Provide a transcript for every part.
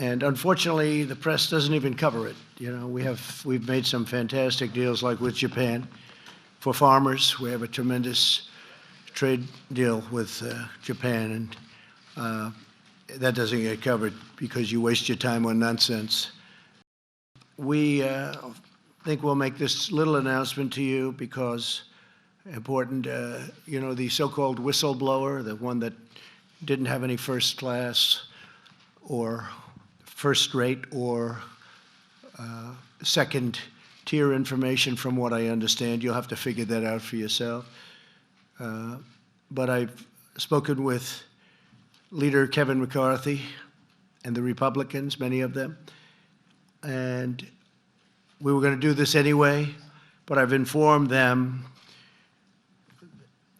And unfortunately, the press doesn't even cover it. You know, we've made some fantastic deals, like with Japan. For farmers, we have a tremendous trade deal with Japan, and that doesn't get covered because you waste your time on nonsense. We think we'll make this little announcement to you because important, you know, the so-called whistleblower, the one that didn't have any first class or first rate or second tier information, from what I understand. You'll have to figure that out for yourself. But I've spoken with Leader Kevin McCarthy and the Republicans, many of them, and we were going to do this anyway, but I've informed them,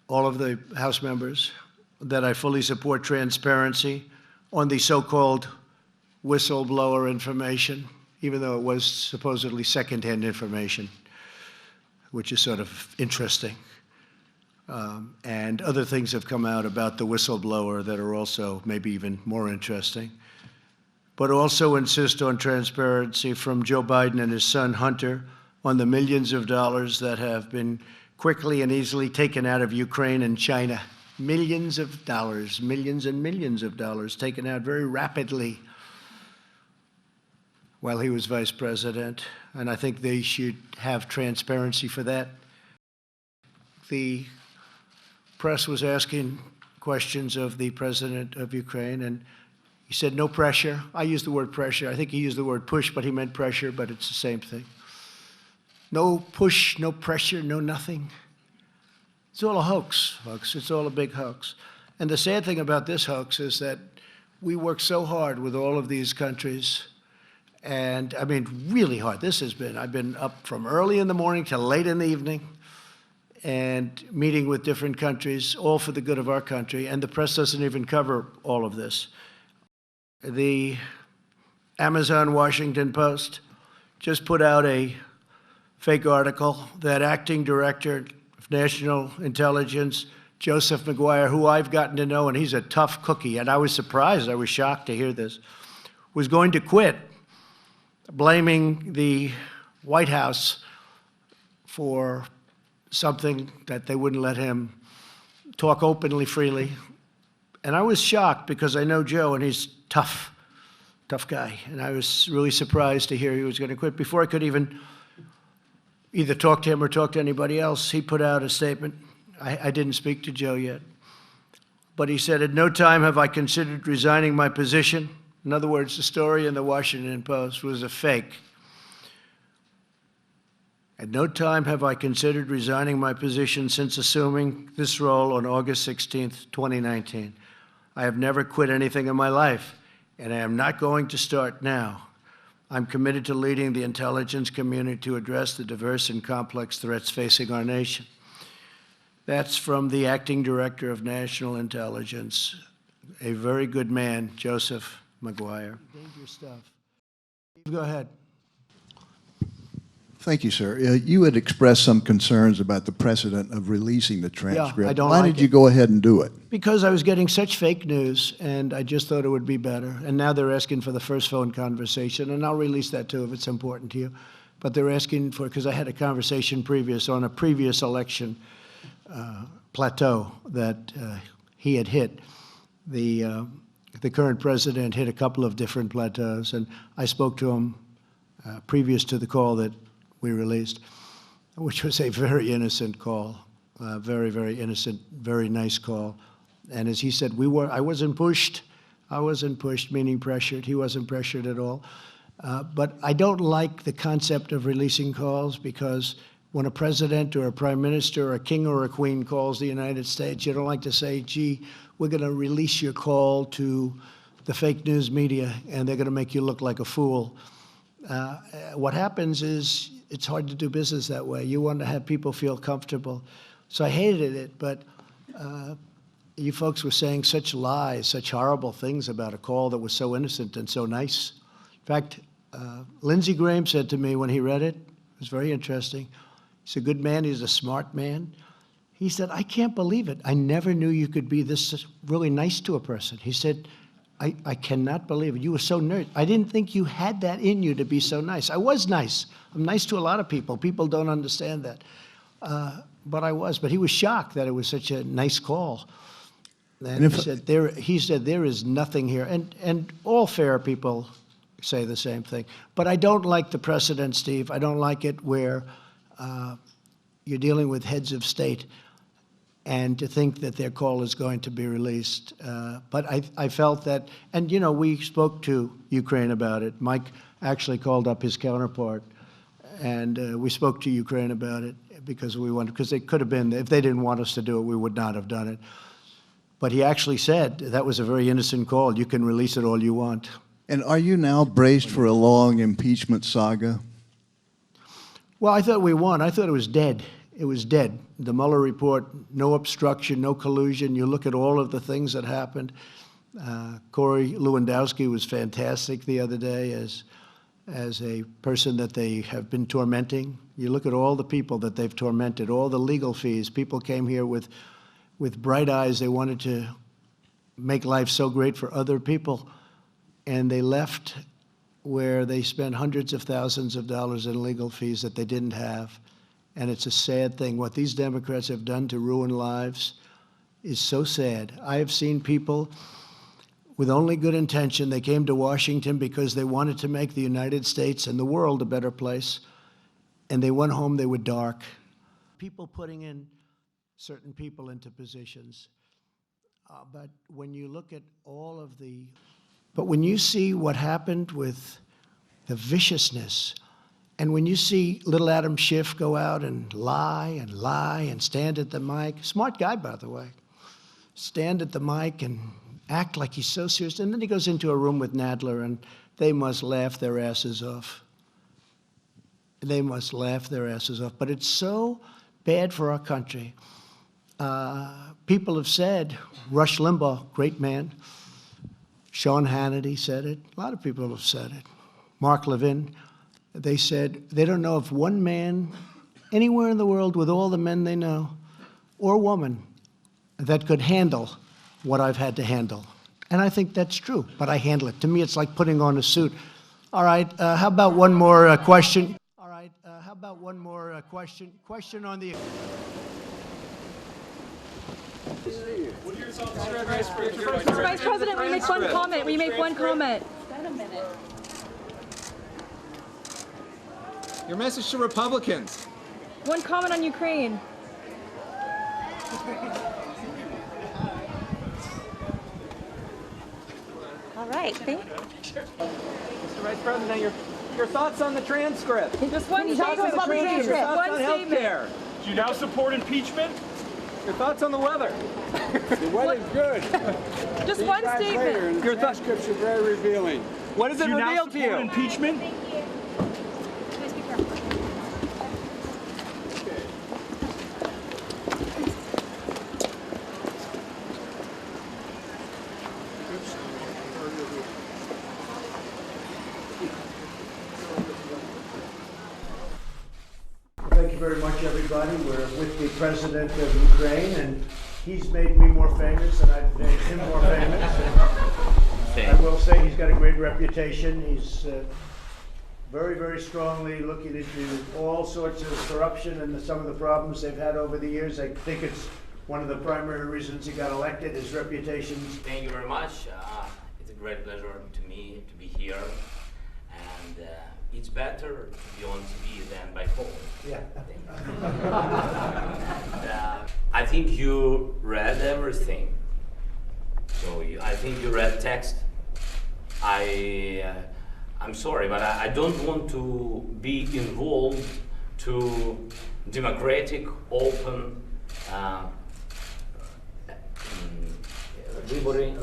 all of the House members, that I fully support transparency on the so-called whistleblower information, even though it was supposedly secondhand information, which is sort of interesting. And other things have come out about the whistleblower that are also maybe even more interesting. But also insist on transparency from Joe Biden and his son Hunter on the millions of dollars that have been quickly and easily taken out of Ukraine and China. Millions of dollars, millions and millions of dollars taken out very rapidly while he was vice president. And I think they should have transparency for that. The press was asking questions of the president of Ukraine, and he said no pressure. I used the word pressure. I think he used the word push, but he meant pressure, but it's the same thing. No push, no pressure, no nothing. It's all a hoax, folks. It's all a big hoax. And the sad thing about this hoax is that we work so hard with all of these countries, and I mean really hard. I've been up from early in the morning till late in the evening and meeting with different countries, all for the good of our country, and the press doesn't even cover all of this. The Amazon Washington Post just put out a fake article that acting director of national intelligence, Joseph Maguire, who I've gotten to know, and he's a tough cookie, and I was surprised, I was shocked to hear this, was going to quit, blaming the White House for something that they wouldn't let him talk openly, freely. And I was shocked because I know Joe, and he's tough guy. And I was really surprised to hear he was going to quit. Before I could even either talk to him or talk to anybody else, he put out a statement. I didn't speak to Joe yet. But he said, at no time have I considered resigning my position. In other words, the story in the Washington Post was a fake. At no time have I considered resigning my position since assuming this role on August 16th, 2019. I have never quit anything in my life, and I am not going to start now. I'm committed to leading the intelligence community to address the diverse and complex threats facing our nation. That's from the acting director of national intelligence, a very good man, Joseph Maguire. Dangerous stuff. Go ahead. Thank you, sir. You had expressed some concerns about the precedent of releasing the transcript. Yeah, I don't Why like did you go ahead and do it? Because I was getting such fake news, and I just thought it would be better. And now they're asking for the first phone conversation, and I'll release that too if it's important to you. But they're asking for, because I had a conversation previous on a previous election plateau that he had hit. The current president hit a couple of different plateaus, and I spoke to him previous to the call that we released, which was a very innocent call, very, very innocent, very nice call. And as he said, I wasn't pushed, meaning pressured. He wasn't pressured at all. But I don't like the concept of releasing calls, because when a president or a prime minister or a king or a queen calls the United States, you don't like to say, gee, we're going to release your call to the fake news media, and they're going to make you look like a fool. What happens is it's hard to do business that way. You want to have people feel comfortable. So I hated it, but you folks were saying such lies, such horrible things about a call that was so innocent and so nice. In fact, Lindsey Graham said to me when he read it, it was very interesting. He's a good man. He's a smart man. He said, I can't believe it. I never knew you could be this really nice to a person. He said, I cannot believe it. You were so nice. I didn't think you had that in you to be so nice. I was nice. I'm nice to a lot of people. People don't understand that. But I was. But he was shocked that it was such a nice call. And he said, there is nothing here. And all fair people say the same thing. But I don't like the precedent, Steve. I don't like it where you're dealing with heads of state and to think that their call is going to be released. But I felt that, and, you know, we spoke to Ukraine about it. Mike actually called up his counterpart, and we spoke to Ukraine about it because it could have been, if they didn't want us to do it, we would not have done it. But he actually said that was a very innocent call. You can release it all you want. And are you now braced for a long impeachment saga? Well, I thought we won. I thought it was dead. It was dead. The Mueller report, no obstruction, no collusion. You look at all of the things that happened. Corey Lewandowski was fantastic the other day as a person that they have been tormenting. You look at all the people that they've tormented, all the legal fees. People came here with bright eyes. They wanted to make life so great for other people, and they left where they spent hundreds of thousands of dollars in legal fees that they didn't have. And it's a sad thing. What these Democrats have done to ruin lives is so sad. I have seen people with only good intention. They came to Washington because they wanted to make the United States and the world a better place. And they went home, they were dark. People putting in certain people into positions. But when you look at but when you see what happened with the viciousness, and when you see little Adam Schiff go out and lie and stand at the mic, smart guy, by the way, stand at the mic and act like he's so serious, and then he goes into a room with Nadler, and they must laugh their asses off. They must laugh their asses off. But it's so bad for our country. People have said, Rush Limbaugh, great man, Sean Hannity said it, a lot of people have said it, Mark Levin. They said they don't know if one man anywhere in the world with all the men they know, or woman, that could handle what I've had to handle. And I think that's true, but I handle it. To me, it's like putting on a suit. All right, how about one more question? All right, how about one more question? Question on the... Mr. Vice President, we make one comment. We make one comment. Wait a minute. Your message to Republicans. One comment on Ukraine. All right, thank you. Mr. Vice President, your thoughts on the transcript. Just one Your thoughts statement. on the transcript. Your thoughts One on statement. healthcare. Do you now support impeachment? Your thoughts on the weather. The weather's good. Just one statement. Your Transcripts are very revealing. What does it Do you now reveal to support you? impeachment? Please be careful. Thank you very much, everybody. We're with the President of Ukraine, and he's made me more famous, and I've made him more famous. I will say he's got a great reputation. He's very, very strongly looking into all sorts of corruption and some of the problems they've had over the years. I think it's one of the primary reasons he got elected, his reputation. Thank you very much. It's a great pleasure to me to be here. And it's better to be on TV than by phone. Yeah. I think you read everything. So I think you read text. I'm sorry, but I don't want to be involved to democratic, open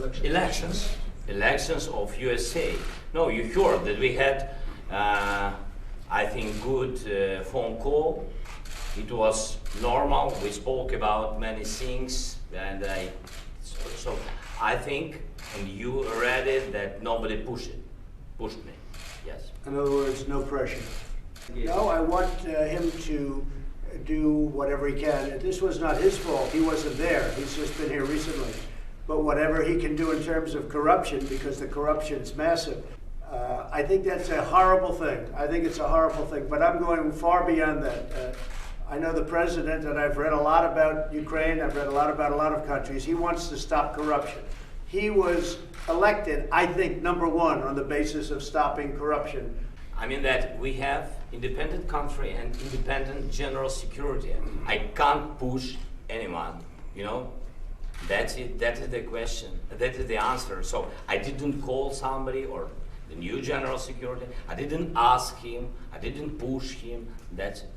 elections of USA. No, you heard that we had, I think, good phone call. It was normal. We spoke about many things, and so I think, and you read it, that nobody pushed me. Yes. In other words, no pressure. No, I want him to do whatever he can. This was not his fault. He wasn't there. He's just been here recently. but whatever he can do in terms of corruption, because the corruption's massive, I think that's a horrible thing. I think it's a horrible thing, but I'm going far beyond that. I know the president, and I've read a lot about Ukraine, I've read a lot about a lot of countries. He wants to stop corruption. He was elected, I think, #1 on the basis of stopping corruption. I mean that we have independent country and independent general security. I can't push anyone, you know. That's it. That is the question. That is the answer. So I didn't call somebody or the new general security. I didn't ask him. I didn't push him. That's it.